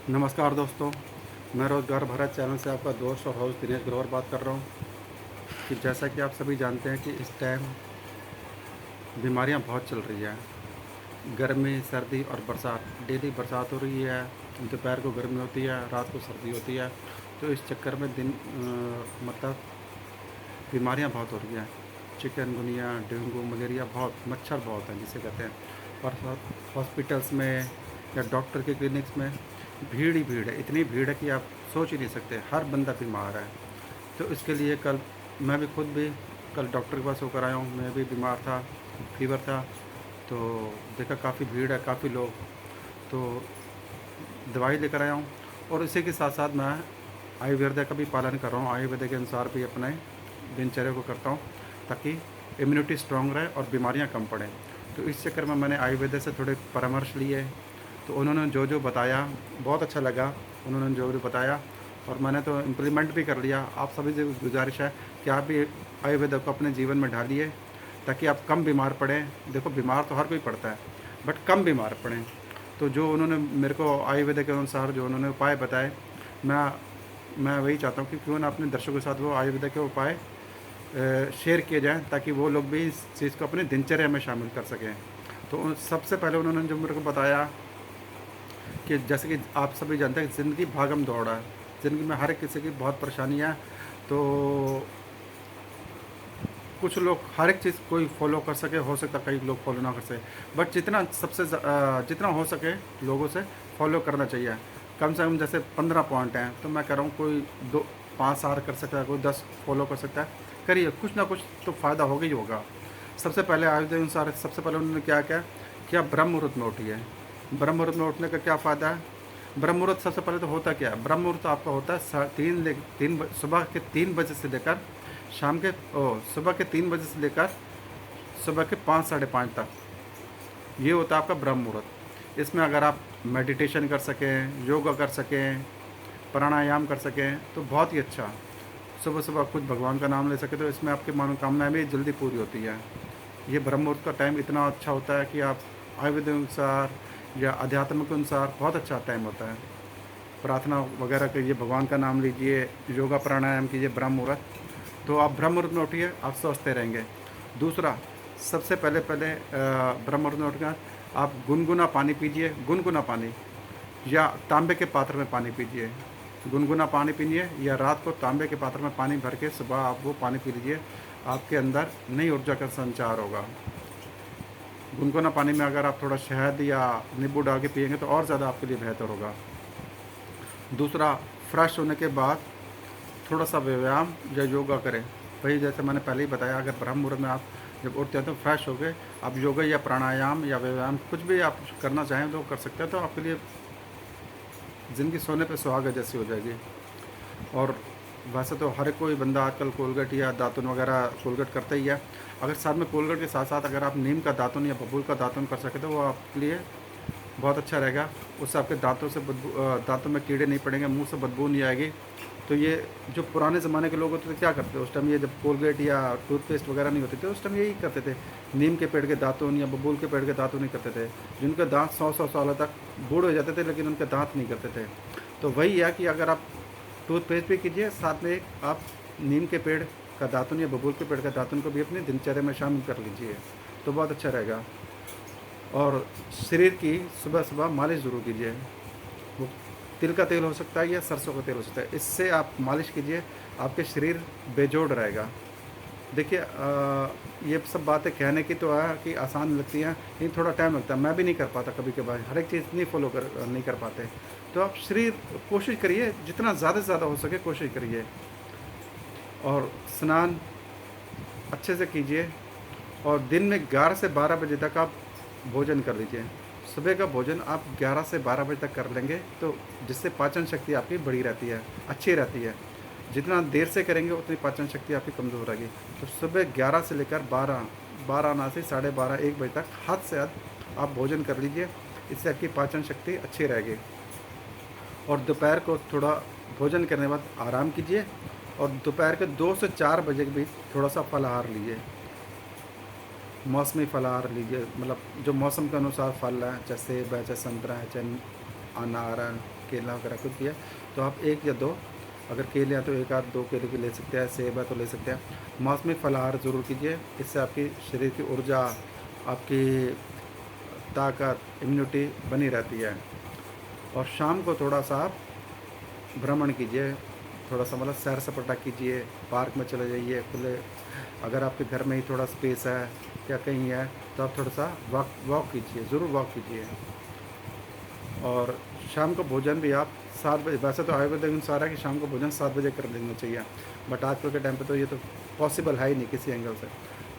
नमस्कार दोस्तों, मैं रोज़गार भारत चैनल से आपका दोस्त और होस्ट दिनेश ग्रोवर बात कर रहा हूँ कि जैसा कि आप सभी जानते हैं कि इस टाइम बीमारियाँ बहुत चल रही हैं। गर्मी, सर्दी और बरसात, डेली बरसात हो रही है, दोपहर को गर्मी होती है, रात को सर्दी होती है। तो इस चक्कर में मतलब बीमारियाँ बहुत हो रही हैं। चिकनगुनिया, डेंगू, मलेरिया, बहुत मच्छर बहुत हैं जिसे कहते हैं। और हॉस्पिटल्स में या डॉक्टर के क्लिनिक्स में भीड़ ही भीड़ है। इतनी भीड़ है कि आप सोच ही नहीं सकते, हर बंदा बीमार है। तो इसके लिए कल मैं भी खुद भी कल डॉक्टर के पास होकर आया हूँ। मैं भी बीमार था, फीवर था। तो देखा काफ़ी भीड़ है, काफ़ी लोग। तो दवाई लेकर आया हूँ और इसी के साथ साथ मैं आयुर्वेद का भी पालन कर रहा हूँ। आयुर्वेद के अनुसार भी अपने दिनचर्या को करता हूँ ताकि इम्यूनिटी स्ट्रांग रहे और बीमारियाँ कम पड़ें। तो इस चक्कर में मैंने आयुर्वेद से थोड़े परामर्श लिए। तो उन्होंने जो जो बताया बहुत अच्छा लगा। उन्होंने जो जो बताया और मैंने तो इम्प्लीमेंट भी कर लिया। आप सभी से गुजारिश है कि आप भी आयुर्वेद को अपने जीवन में ढालिए ताकि आप कम बीमार पड़ें। देखो, बीमार तो हर कोई पड़ता है, बट कम बीमार पड़ें। तो जो उन्होंने मेरे को आयुर्वेद के अनुसार जो उन्होंने उपाय बताए, मैं वही चाहता हूँ कि क्यों ना अपने दर्शकों के साथ वो आयुर्वेद के उपाय शेयर किए जाएँ ताकि वो लोग भी इस चीज़ को अपनी दिनचर्या में शामिल कर सकें। तो सबसे पहले उन्होंने जो मेरे को बताया कि जैसे कि आप सभी जानते हैं ज़िंदगी भागम दौड़ है। ज़िंदगी में हर एक किसी की बहुत परेशानियाँ। तो कुछ लोग हर एक चीज़ कोई फॉलो कर सके, हो सकता है कई लोग फॉलो ना कर सके, बट जितना हो सके लोगों से फॉलो करना चाहिए। कम से कम जैसे 15 पॉइंट हैं, तो मैं कह रहा हूँ कोई 2-5 कर सकता है, कोई 10 फॉलो कर सकता है। करिए, कुछ ना कुछ तो फ़ायदा होगा ही होगा। सबसे पहले आयुर्वेद के अनुसार सबसे पहले उन्होंने क्या क्या कि आप ब्रह्म मुहूर्त में उठिए। ब्रह्म मुहूर्त में उठने का क्या फ़ायदा है? ब्रह्म मुहूर्त सबसे पहले तो होता क्या है? ब्रह्म मुहूर्त आपका होता है सुबह के 3 बजे से लेकर सुबह के 3 बजे से लेकर सुबह के 5-5:30 तक। ये होता है आपका ब्रह्म मुहूर्त। इसमें अगर आप मेडिटेशन कर सकें, योगा कर सकें, प्राणायाम कर सकें तो बहुत ही अच्छा। सुबह सुबह कुछ भगवान का नाम ले सकें तो इसमें आपकी मनोकामनाएं भी जल्दी पूरी होती है। ये ब्रह्म मुहूर्त का टाइम इतना अच्छा होता है कि आप आयुर्वेद के अनुसार या अध्यात्म के अनुसार बहुत अच्छा टाइम होता है। प्रार्थना वगैरह कीजिए, भगवान का नाम लीजिए, योगा प्राणायाम कीजिए ब्रह्म मुहूर्त। तो आप ब्रह्म मुहूर्त में उठिए, आप स्वस्थ रहेंगे। दूसरा, सबसे पहले पहले ब्रह्म मुहूर्त में उठकर आप गुनगुना पानी पीजिए। गुनगुना पानी या तांबे के पात्र में पानी पीजिए। गुनगुना पानी पीजिए या रात को तांबे के पात्र में पानी भर के सुबह आप वो पानी पी लीजिए। आपके अंदर नई ऊर्जा का संचार होगा। गुनगुना पानी में अगर आप थोड़ा शहद या नींबू डाल के पिएंगे तो और ज़्यादा आपके लिए बेहतर होगा। दूसरा, फ्रेश होने के बाद थोड़ा सा व्यायाम या योगा करें। वही जैसे मैंने पहले ही बताया, अगर ब्रह्म मुहूर्त में आप जब उठते हैं तो फ्रेश हो गए, आप योगा या प्राणायाम या व्यायाम कुछ भी आप करना चाहें तो कर सकते हैं। तो आपके लिए ज़िंदगी सोने पे सुहागा जैसी हो जाएगी। और वैसे तो हर कोई बंदा आजकल कोलगेट या दातुन वगैरह कोलगेट करता ही है। अगर साथ में कोलगेट के साथ साथ अगर आप नीम का दातुन या बबूल का दातुन कर सकें तो वो आपके लिए बहुत अच्छा रहेगा। उससे आपके दांतों में कीड़े नहीं पड़ेंगे, मुंह से बदबू नहीं आएगी। तो ये जो पुराने ज़माने के लोग होते थे क्या करते थे उस टाइम, ये जब कोलगेट या टूथपेस्ट वगैरह नहीं होते थे उस टाइम यही करते थे। नीम के पेड़ के दातुन या बबूल के पेड़ के दातुन नहीं करते थे। जिनके दांत 100-100 सालों तक बूढ़ हो जाते थे लेकिन उनके दांत नहीं करते थे। तो वही है कि अगर आप टूथपेस्ट भी कीजिए, साथ में आप नीम के पेड़ का दातुन या बबूल के पेड़ का दातुन को भी अपनी दिनचर्या में शामिल कर लीजिए, तो बहुत अच्छा रहेगा। और शरीर की सुबह सुबह मालिश ज़रूर कीजिए। वो तिल का तेल हो सकता है या सरसों का तेल हो सकता है, इससे आप मालिश कीजिए, आपके शरीर बेजोड़ रहेगा। देखिए, ये सब बातें कहने की तो है कि आसान लगती हैं, लेकिन थोड़ा टाइम लगता है। मैं भी नहीं कर पाता कभी कभार, हर एक चीज़ नहीं कर पाते। तो आप शरीर कोशिश करिए, जितना ज़्यादा से ज़्यादा हो सके कोशिश करिए। और स्नान अच्छे से कीजिए। और दिन में 11 से 12 बजे तक आप भोजन कर लीजिए। सुबह का भोजन आप 11 से 12 बजे तक कर लेंगे तो जिससे पाचन शक्ति आपकी बढ़ी रहती है, अच्छी रहती है। जितना देर से करेंगे उतनी पाचन शक्ति आपकी कमज़ोर रहेगी। तो सुबह 11 से लेकर 12 ना से 12:30-1 बजे तक हद से हद आप भोजन कर लीजिए, इससे आपकी पाचन शक्ति अच्छी रहेगी। और दोपहर को थोड़ा भोजन करने के बाद आराम कीजिए और दोपहर के 2 से 4 बजे के बीच थोड़ा सा फलाहार लीजिए। मौसमी फलाहार लीजिए, मतलब जो मौसम के अनुसार फल हैं, चाहे सेब है, चाहे संतरा है, चाहे अनार है, केला वगैरह कुछ भी है तो आप 1 या 2 अगर केले हैं तो 1 आध 2 केले भी ले सकते हैं, सेब है तो ले सकते हैं। मौसमी फलाहार ज़रूर कीजिए, इससे आपकी शरीर की ऊर्जा, आपकी ताकत, इम्यूनिटी बनी रहती है। और शाम को थोड़ा सा आप भ्रमण कीजिए, थोड़ा सा मतलब सैर सपाटा कीजिए, पार्क में चले जाइए खुले, अगर आपके घर में ही थोड़ा स्पेस है या कहीं है तो आप थोड़ा सा वॉक कीजिए, ज़रूर वॉक कीजिए। और शाम को भोजन भी आप 7 बजे, वैसे तो आयुर्वेद के अनुसार है कि शाम को भोजन 7 बजे कर देना चाहिए, बट आजकल के टाइम पे तो ये तो पॉसिबल है ही नहीं किसी एंगल से।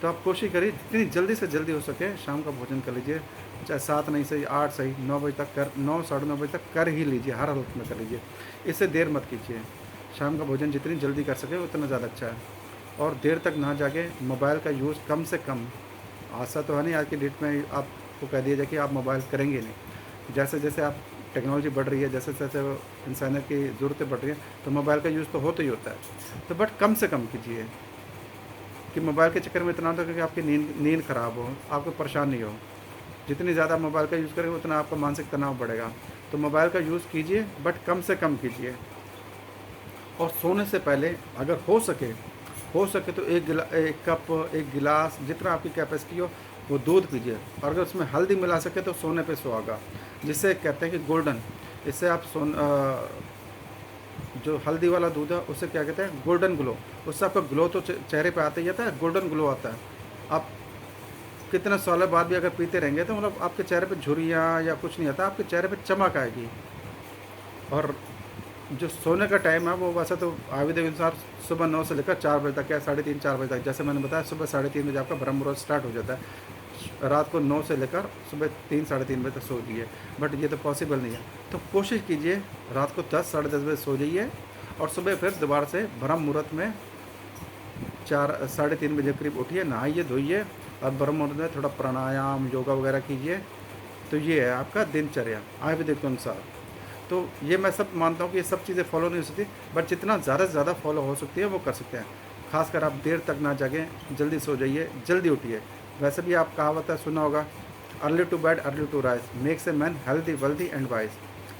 तो आप कोशिश करिए जितनी जल्दी से जल्दी हो सके शाम का भोजन कर लीजिए, चाहे 7 नहीं सही, 8 सही, 9 बजे तक कर, 9 साढ़े 9 बजे तक कर ही लीजिए, हर हालत में कर लीजिए। इससे देर मत कीजिए, शाम का भोजन जितनी जल्दी कर सके उतना ज़्यादा अच्छा है। और देर तक ना जाके मोबाइल का यूज़ कम से कम, ऐसा तो है नहीं आज की डेट में आपको कह दिया जाए कि आप मोबाइल करेंगे नहीं। जैसे जैसे आप टेक्नोलॉजी बढ़ रही है, जैसे जैसे इंसानियत की ज़रूरतें बढ़ रही हैं, तो मोबाइल का यूज़ तो होता ही होता है, तो बट कम से कम कीजिए कि मोबाइल के चक्कर में इतना होता है कि आपकी नींद ख़राब हो, आपको परेशानी हो। जितनी ज़्यादा मोबाइल का यूज़ करेंगे उतना आपका मानसिक तनाव बढ़ेगा। तो मोबाइल का यूज़ कीजिए बट कम से कम कीजिए। और सोने से पहले अगर हो सके तो 1 कप 1 गिलास जितना आपकी कैपेसिटी हो वो दूध पीजिए, और अगर उसमें हल्दी मिला सके तो सोने पे सुहागा, जिससे कहते हैं कि गोल्डन, इससे आप जो हल्दी वाला दूध है उससे क्या कहते हैं गोल्डन ग्लो, उससे आपका ग्लो तो चेहरे पे आता ही आता है, गोल्डन ग्लो आता है। आप कितने सालों बाद भी अगर पीते रहेंगे तो मतलब आपके चेहरे पे झुर्रियाँ या कुछ नहीं आता, आपके चेहरे पे चमक आएगी। और जो सोने का टाइम है वो वैसे तो आयुर्वेद के अनुसार सुबह 9 से लेकर 4 बजे तक या 3:30-4 बजे तक, जैसे मैंने बताया सुबह 3:30 बजे आपका ब्रह्म मुहूर्त स्टार्ट हो जाता है। रात को 9 से लेकर सुबह 3-3:30 बजे तक सो जाइए, बट ये तो पॉसिबल नहीं है। तो कोशिश कीजिए रात को 10 साढ़े 10 बजे सो जाइए और सुबह फिर दोबारा से ब्रह्म मुहूर्त में 3:30 बजे करीब उठिए, नहाइए धोइए और ब्रह्म मुहूर्त में थोड़ा प्राणायाम योगा वगैरह कीजिए। तो ये है आपका दिनचर्या आयुर्वेदिक के अनुसार। तो ये मैं सब मानता हूँ कि ये सब चीज़ें फॉलो नहीं हो सकती, बट जितना ज़्यादा से ज़्यादा फॉलो हो सकती है वो कर सकते हैं। खासकर आप देर तक ना जागें, जल्दी सो जाइए, जल्दी उठिए। वैसे भी आप कहावत है सुना होगा, early to bed early to rise makes a man healthy wealthy and wise.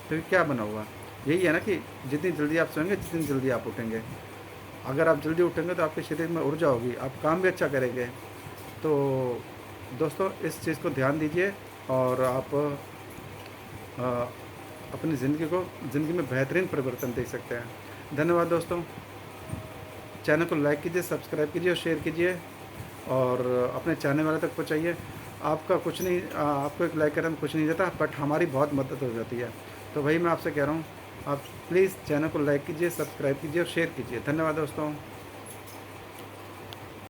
तो ये क्या बना हुआ, यही है ना कि जितनी जल्दी आप सोएंगे जितनी जल्दी आप उठेंगे। अगर आप जल्दी उठेंगे तो आपके शरीर में ऊर्जा होगी, आप काम भी अच्छा करेंगे। तो दोस्तों इस चीज़ को ध्यान दीजिए और आप अपनी ज़िंदगी में बेहतरीन परिवर्तन देख सकते हैं। धन्यवाद दोस्तों, चैनल को लाइक कीजिए, सब्सक्राइब कीजिए और शेयर कीजिए और अपने चाहने वाले तक पहुँचाइए। आपका कुछ नहीं, आपको एक लाइक करने में कुछ नहीं जाता, बट हमारी बहुत मदद हो जाती है। तो वही मैं आपसे कह रहा हूँ, आप प्लीज़ चैनल को लाइक कीजिए, सब्सक्राइब कीजिए और शेयर कीजिए। धन्यवाद दोस्तों।